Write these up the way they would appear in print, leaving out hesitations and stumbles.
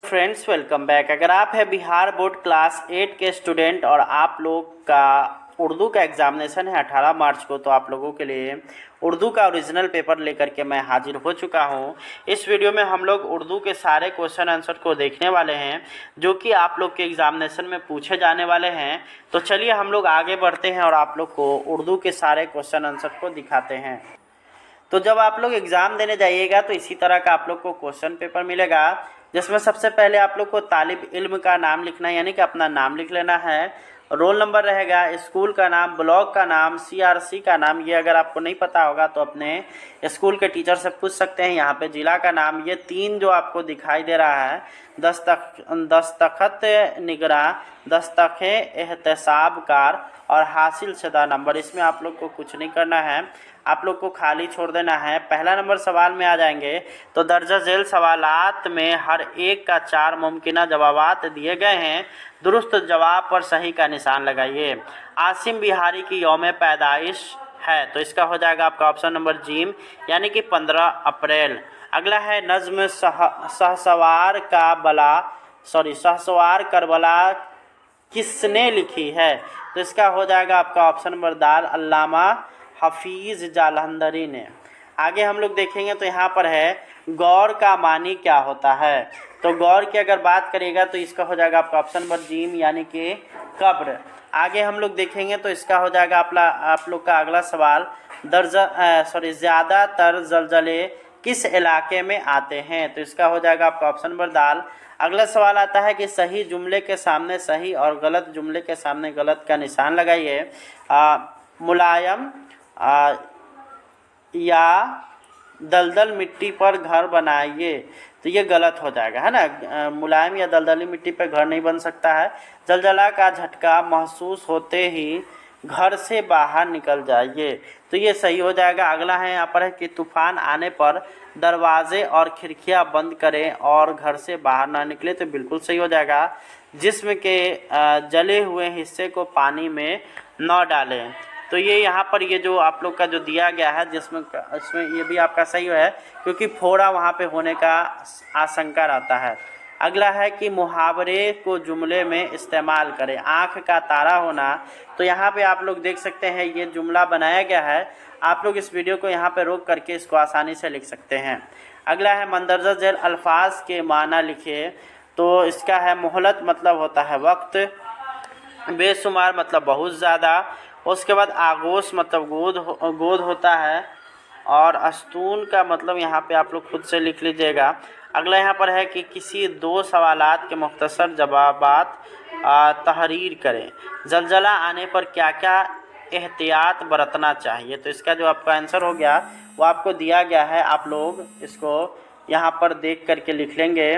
Friends welcome back. अगर आप है बिहार बोर्ड क्लास 8 के स्टूडेंट और आप लोग का उर्दू का एग्जामिनेशन है 18 मार्च को, तो आप लोगों के लिए उर्दू का ओरिजिनल पेपर लेकर के मैं हाजिर हो चुका हूं। इस वीडियो में हम लोग उर्दू के सारे क्वेश्चन आंसर को देखने वाले हैं जो कि आप लोग के एग्जामिनेशन में पूछे जाने वाले हैं। तो चलिए हम लोग आगे बढ़ते हैं और आप लोग को उर्दू के सारे क्वेश्चन आंसर को दिखाते हैं। तो जब आप लोग एग्ज़ाम देने जाइएगा तो इसी तरह का आप लोग को क्वेश्चन पेपर मिलेगा, जिसमें सबसे पहले आप लोग को तालिब इल्म का नाम लिखना है, यानी कि अपना नाम लिख लेना है। रोल नंबर रहेगा, स्कूल का नाम, ब्लॉक का नाम, सीआरसी का नाम। ये अगर आपको नहीं पता होगा तो अपने स्कूल के टीचर से पूछ सकते हैं। यहाँ पे ज़िला का नाम, ये 3 जो आपको दिखाई दे रहा है, दस्तखत निगरा, दस्तख एहतसाबकार और हासिल शुदा नंबर, इसमें आप लोग को कुछ नहीं करना है, आप लोग को खाली छोड़ देना है। पहला नंबर सवाल में आ जाएंगे तो दर्जा झेल सवालात में हर एक का 4 मुमकिन जवाबात दिए गए हैं। दुरुस्त जवाब पर सही का निशान लगाइए। आसिम बिहारी की यौम पैदाइश है, तो इसका हो जाएगा आपका ऑप्शन नंबर जीम, यानी कि 15 अप्रैल। अगला है नज्म सहसवार करबला किसने लिखी है, तो इसका हो जाएगा आपका ऑप्शन नंबर दाल, अल्लामा हफीज़ जालंधरी ने। आगे हम लोग देखेंगे तो यहाँ पर है गौर का मानी क्या होता है, तो गौर की अगर बात करिएगा तो इसका हो जाएगा आपका ऑप्शन नंबर जीम, यानी कि कब्र। आगे हम लोग देखेंगे तो इसका हो जाएगा आप लोग का अगला सवाल, ज़्यादातर जलजले किस इलाके में आते हैं, तो इसका हो जाएगा आपका ऑप्शन नंबर दाल। अगला सवाल आता है कि सही जुमले के सामने सही और गलत जुमले के सामने गलत का निशान लगाइए। मुलायम या दलदल मिट्टी पर घर बनाइए, तो ये गलत हो जाएगा, है ना। मुलायम या दलदली मिट्टी पर घर नहीं बन सकता है। जलजला का झटका महसूस होते ही घर से बाहर निकल जाइए, तो ये सही हो जाएगा। अगला है यहाँ पर है कि तूफान आने पर दरवाजे और खिड़कियाँ बंद करें और घर से बाहर ना निकले, तो बिल्कुल सही हो जाएगा। जिस्म के जले हुए हिस्से को पानी में न डालें, तो ये यहाँ पर ये जो आप लोग का जो दिया गया है जिसमें इसमें ये भी आपका सही है, क्योंकि फोड़ा वहाँ पे होने का आशंका रहता है। अगला है कि मुहावरे को जुमले में इस्तेमाल करें। आँख का तारा होना, तो यहाँ पे आप लोग देख सकते हैं ये जुमला बनाया गया है। आप लोग इस वीडियो को यहाँ पे रोक करके इसको आसानी से लिख सकते हैं। अगला है मंदरजा झेल अल्फाज के माना लिखिए, तो इसका है मोहलत मतलब होता है वक्त, बेशुमार मतलब बहुत ज़्यादा, उसके बाद आगोश मतलब गोद होता है, और अस्तून का मतलब यहाँ पे आप लोग खुद से लिख लीजिएगा। अगला यहाँ पर है कि किसी 2 सवालात के मुख्तसर जवाबात तहरीर करें। जलजला आने पर क्या क्या एहतियात बरतना चाहिए, तो इसका जो आपका आंसर हो गया वो आपको दिया गया है, आप लोग इसको यहाँ पर देख करके लिख लेंगे।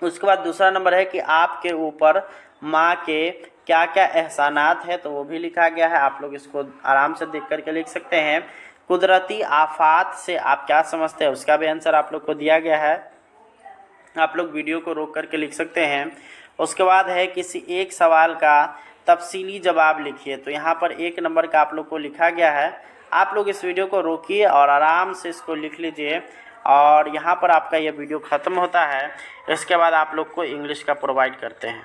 उसके बाद दूसरा नंबर है कि आपके ऊपर माँ के क्या क्या एहसानात है, तो वो भी लिखा गया है, आप लोग इसको आराम से देख करके लिख सकते हैं। कुदरती आफात से आप क्या समझते हैं, उसका भी आंसर आप लोग को दिया गया है, आप लोग वीडियो को रोक करके लिख सकते हैं। उसके बाद है किसी एक सवाल का तफसीली जवाब लिखिए, तो यहाँ पर 1 नंबर का आप लोग को लिखा गया है। आप लोग इस वीडियो को रोकिए और आराम से इसको लिख लीजिए, और यहाँ पर आपका ये वीडियो ख़त्म होता है। इसके बाद आप लोग को इंग्लिश का प्रोवाइड करते हैं।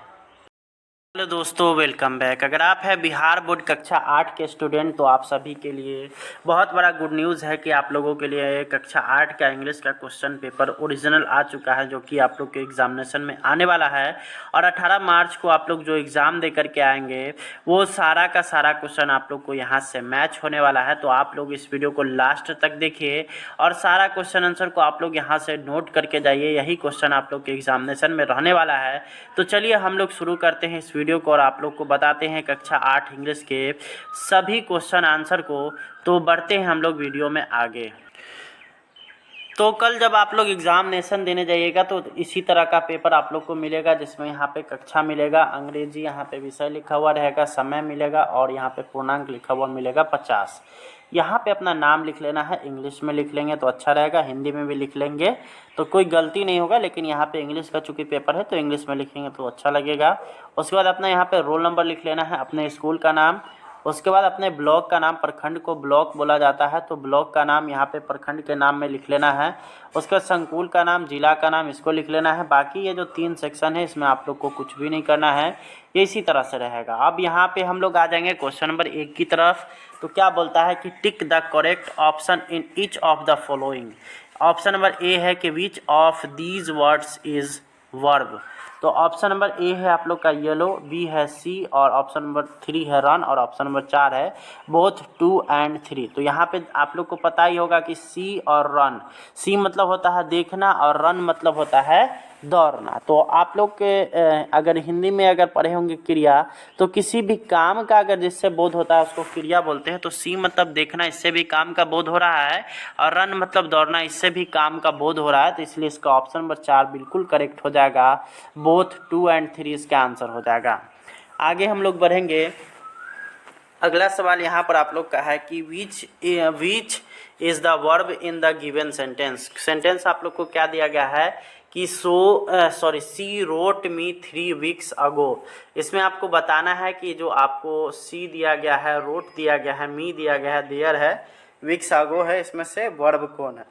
हेलो दोस्तों, वेलकम बैक। अगर आप है बिहार बोर्ड कक्षा 8 के स्टूडेंट, तो आप सभी के लिए बहुत बड़ा गुड न्यूज़ है कि आप लोगों के लिए कक्षा 8 का इंग्लिश का क्वेश्चन पेपर ओरिजिनल आ चुका है, जो कि आप लोग के एग्जामिनेशन में आने वाला है। और 18 मार्च को आप लोग जो एग्ज़ाम दे करके आएंगे वो सारा का सारा क्वेश्चन आप लोग को यहाँ से मैच होने वाला है। तो आप लोग इस वीडियो को लास्ट तक देखिए और सारा क्वेश्चन आंसर को आप लोग यहाँ से नोट करके जाइए, यही क्वेश्चन आप लोग के एग्जामिनेशन में रहने वाला है। तो चलिए हम लोग शुरू करते हैं इस वीडियो को और आप लोग को बताते हैं कक्षा 8 इंग्लिश के सभी क्वेश्चन आंसर को। तो बढ़ते हैं हम लोग वीडियो में आगे। तो कल जब आप लोग एग्जामिनेशन देने जाइएगा तो इसी तरह का पेपर आप लोग को मिलेगा, जिसमें यहाँ पे कक्षा मिलेगा, अंग्रेजी यहाँ पे विषय लिखा हुआ रहेगा, समय मिलेगा और यहाँ पे पूर्णांक लिखा हुआ मिलेगा 50। यहाँ पे अपना नाम लिख लेना है, इंग्लिश में लिख लेंगे तो अच्छा रहेगा, हिंदी में भी लिख लेंगे तो कोई गलती नहीं होगा, लेकिन यहाँ पे इंग्लिश का चूँकि पेपर है तो इंग्लिश में लिखेंगे तो अच्छा लगेगा। उसके बाद अपना यहाँ पे रोल नंबर लिख लेना है, अपने स्कूल का नाम, उसके बाद अपने ब्लॉक का नाम, प्रखंड को ब्लॉक बोला जाता है तो ब्लॉक का नाम यहाँ पे प्रखंड के नाम में लिख लेना है। उसके बाद संकुल का नाम, जिला का नाम, इसको लिख लेना है। बाकी ये जो 3 सेक्शन है इसमें आप लोग को कुछ भी नहीं करना है, ये इसी तरह से रहेगा। अब यहाँ पे हम लोग आ जाएंगे क्वेश्चन नंबर 1 की तरफ। तो क्या बोलता है कि tick the correct option in each of the following. Option number A है कि which of these words is verb. तो ऑप्शन नंबर ए है आप लोग का येलो, बी है सी, और ऑप्शन नंबर 3 है रन, और ऑप्शन नंबर 4 है बोथ 2 एंड 3। तो यहाँ पे आप लोग को पता ही होगा कि सी और रन, सी मतलब होता है देखना और रन मतलब होता है दौड़ना। तो आप लोग के अगर हिंदी में अगर पढ़े होंगे क्रिया, तो किसी भी काम का अगर जिससे बोध होता है उसको क्रिया बोलते हैं। तो सी मतलब देखना, इससे भी काम का बोध हो रहा है, और रन मतलब दौड़ना, इससे भी काम का बोध हो रहा है। तो इसलिए इसका ऑप्शन नंबर 4 बिल्कुल करेक्ट हो जाएगा। बोथ 2 एंड 3 इसका आंसर हो जाएगा। आगे हम लोग बढ़ेंगे। अगला सवाल यहाँ पर आप लोग का है कि which is the verb in the given sentence. Sentence आप लोग को क्या दिया गया है कि सी रोट मी 3 वीक्स अगो। इसमें आपको बताना है कि जो आपको सी दिया गया है, रोट दिया गया है, मी दिया गया है, देयर है, वीक्स अगो है, इसमें से वर्ब कौन है।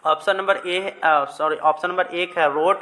ऑप्शन नंबर ऑप्शन नंबर 1 है रोट,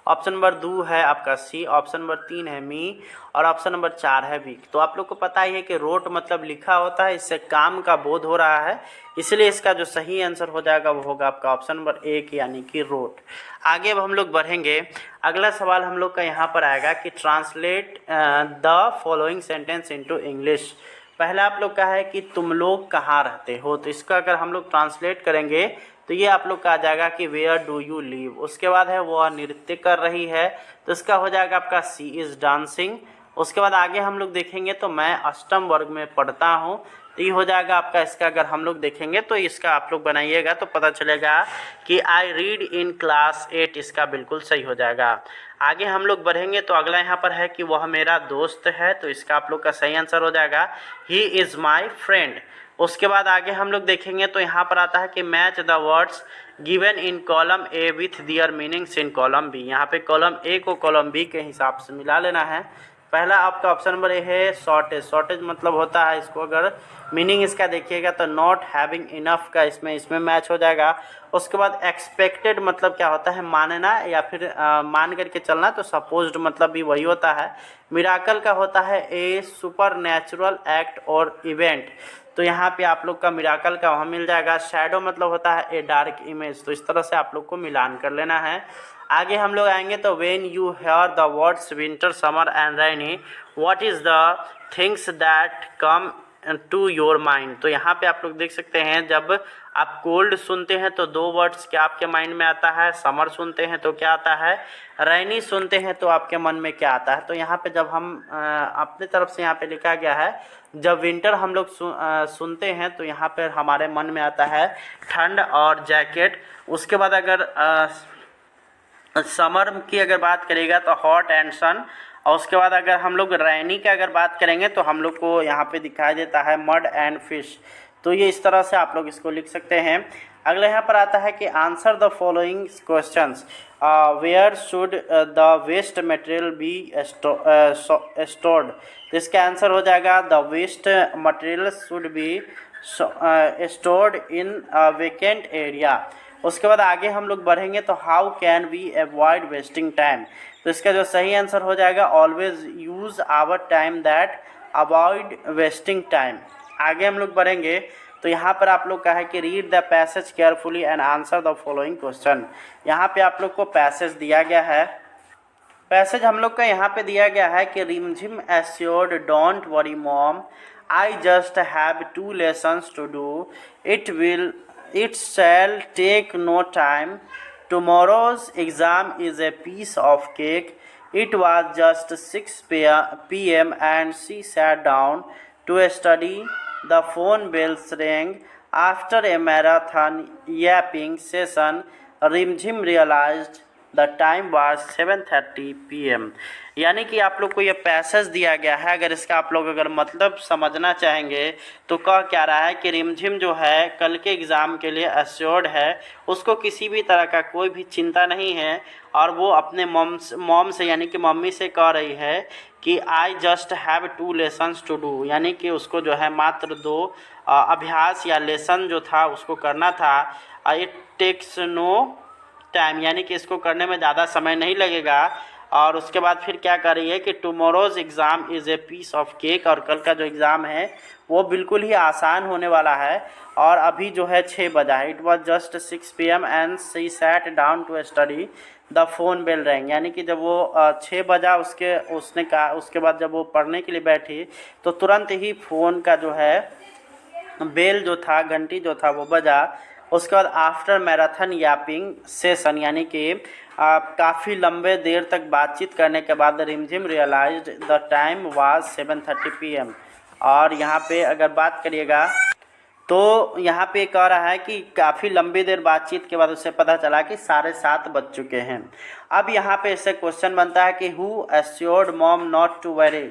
ऑप्शन नंबर 2 है आपका सी, ऑप्शन नंबर 3 है मी, और ऑप्शन नंबर 4 है वीक। तो आप लोग को पता ही है कि रोट मतलब लिखा होता है, इससे काम का बोध हो रहा है, इसलिए इसका जो सही आंसर हो जाएगा वो होगा आपका ऑप्शन नंबर 1 यानी कि रोट। आगे अब हम लोग बढ़ेंगे। अगला सवाल हम लोग का यहाँ पर आएगा कि translate the following sentence into English. पहला आप लोग का है कि तुम लोग कहाँ रहते हो। तो इसका अगर हम लोग ट्रांसलेट करेंगे तो ये आप लोग का आ जाएगा कि वेयर डू यू लिव। उसके बाद है वह नृत्य कर रही है, तो इसका हो जाएगा आपका सी इज़ डांसिंग। उसके बाद आगे हम लोग देखेंगे तो मैं अष्टम वर्ग में पढ़ता हूँ, तो ये हो जाएगा आपका। इसका अगर हम लोग देखेंगे तो इसका आप लोग बनाइएगा तो पता चलेगा कि आई रीड इन क्लास 8, इसका बिल्कुल सही हो जाएगा। आगे हम लोग बढ़ेंगे तो अगला यहाँ पर है कि वह मेरा दोस्त है, तो इसका आप लोग का सही आंसर हो जाएगा ही इज़ माई फ्रेंड। उसके बाद आगे हम लोग देखेंगे तो यहाँ पर आता है कि match the words given in column A with their meanings in column B. यहाँ पे कॉलम ए को कॉलम बी के हिसाब से मिला लेना है। पहला आपका ऑप्शन नंबर ए है शॉर्टेज। शॉर्टेज मतलब होता है, इसको अगर मीनिंग इसका देखिएगा तो नॉट हैविंग इनफ का इसमें मैच हो जाएगा। उसके बाद एक्सपेक्टेड मतलब क्या होता है, मानना या फिर मान करके चलना, तो सपोज्ड मतलब भी वही होता है। मिराकल का होता है ए सुपर नेचुरल एक्ट और इवेंट, तो यहाँ पे आप लोग का मिराकल का वहाँ मिल जाएगा। शैडो मतलब होता है ए डार्क इमेज, तो इस तरह से आप लोग को मिलान कर लेना है। आगे हम लोग आएंगे तो when you hear the words winter summer and rainy what is the things that come to your mind. तो यहाँ पे आप लोग देख सकते हैं जब आप कोल्ड सुनते हैं तो 2 वर्ड्स क्या आपके माइंड में आता है, समर सुनते हैं तो क्या आता है, रैनी सुनते हैं तो आपके मन में क्या आता है। तो यहाँ पे जब हम अपने तरफ से यहाँ पे लिखा गया है, जब विंटर हम लोग सुनते हैं तो यहाँ पर हमारे मन में आता है ठंड और जैकेट। उसके बाद अगर समर की अगर बात करेगा तो हॉट एंड सन, और उसके बाद अगर हम लोग रैनी की अगर बात करेंगे तो हम लोग को यहाँ पे दिखाई देता है मड एंड फिश। तो ये इस तरह से आप लोग इसको लिख सकते हैं। अगला यहाँ पर आता है कि answer the following questions, where should the waste material be stored. तो इसका आंसर हो जाएगा the waste material should be stored in vacant area. उसके बाद आगे हम लोग बढ़ेंगे तो how can we avoid wasting time. तो इसका जो सही आंसर हो जाएगा always use our time that avoid wasting time. आगे हम लोग बढ़ेंगे तो यहाँ पर आप लोग का है कि read the passage carefully and answer the following question. यहाँ पे आप लोग को पैसेज दिया गया है। पैसेज हम लोग का यहाँ पे दिया गया है कि Rimjhim assured don't worry mom I just have 2 lessons to do it shall take no time, tomorrow's exam is a piece of cake, it was just 6 p.m. and she sat down to study, the phone bells rang, after a marathon yapping session Rimjim realized the time was 7:30 PM। यानी कि आप लोग को ये passage दिया गया है, अगर इसका आप लोग अगर मतलब समझना चाहेंगे तो कह क्या रहा है कि रिमझिम जो है कल के एग्ज़ाम के लिए एश्योर्ड है, उसको किसी भी तरह का कोई भी चिंता नहीं है, और वो अपने मॉम से यानी कि मम्मी से कह रही है कि I just have 2 lessons to do, यानी कि उसको जो है मात्र 2 अभ्यास या लेसन जो था उसको करना था। इट टेक्स नो टाइम, यानी कि इसको करने में ज़्यादा समय नहीं लगेगा। और उसके बाद फिर क्या कर रही है कि tomorrow's exam is a piece of cake, और कल का जो एग्ज़ाम है वो बिल्कुल ही आसान होने वाला है। और अभी जो है 6 बजा है, it was just 6 PM and she sat down to study, the phone bell rang, यानी कि जब वो 6 बजा उसने कहा, उसके बाद जब वो पढ़ने के लिए बैठी तो तुरंत ही फ़ोन का जो है बेल जो था, घंटी जो था वो बजा। उसके बाद आफ्टर मैराथन यापिंग सेशन, यानी कि काफ़ी लंबे देर तक बातचीत करने के बाद Rimjhim realized the time was 7:30 PM। और यहाँ पे अगर बात करिएगा तो यहाँ पे कह रहा है कि काफ़ी लंबी देर बातचीत के बाद उसे पता चला कि 7:30 बज चुके हैं। अब यहाँ पे इससे क्वेश्चन बनता है कि who assured mom not to worry.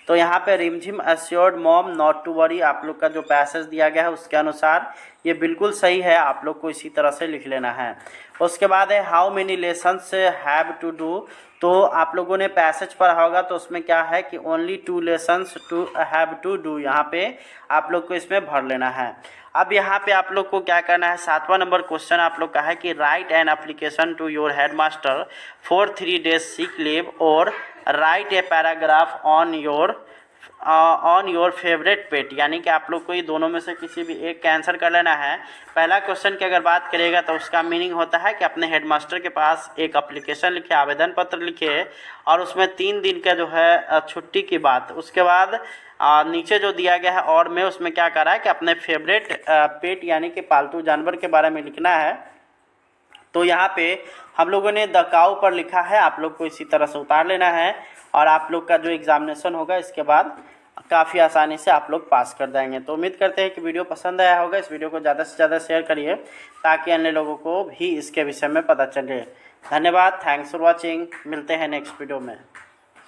तो यहाँ पे Rimjhim assured mom not to worry, आप लोग का जो पैसेज दिया गया है उसके अनुसार ये बिल्कुल सही है, आप लोग को इसी तरह से लिख लेना है। उसके बाद है how many lessons have to do. तो आप लोगों ने पैसेज पढ़ा होगा तो उसमें क्या है कि only 2 lessons to have to do, यहाँ पे आप लोग को इसमें भर लेना है। अब यहाँ पे आप लोग को क्या करना है, 7वां नंबर क्वेश्चन आप लोग का है कि write an application to your headmaster for 3 days sick leave, और write a paragraph on your favourite pet, यानी कि आप लोग को ये दोनों में से किसी भी एक का आंसर कर लेना है। पहला क्वेश्चन की अगर बात करेगा तो उसका मीनिंग होता है कि अपने हेडमास्टर के पास एक एप्लीकेशन लिखे, आवेदन पत्र लिखे, और उसमें 3 दिन का जो है छुट्टी की बात। उसके बाद नीचे जो दिया गया है और में उसमें क्या कर रहा है कि अपने फेवरेट पेट यानी कि पालतू जानवर के बारे में लिखना है। तो यहाँ पे हम लोगों ने द काऊ पर लिखा है, आप लोग को इसी तरह से उतार लेना है, और आप लोग का जो एग्जामिनेशन होगा इसके बाद काफ़ी आसानी से आप लोग पास कर जाएंगे। तो उम्मीद करते हैं कि वीडियो पसंद आया होगा। इस वीडियो को ज़्यादा से ज़्यादा शेयर करिए ताकि अन्य लोगों को भी इसके विषय में पता चले। धन्यवाद, थैंक्स फॉर वॉचिंग, मिलते हैं नेक्स्ट वीडियो में।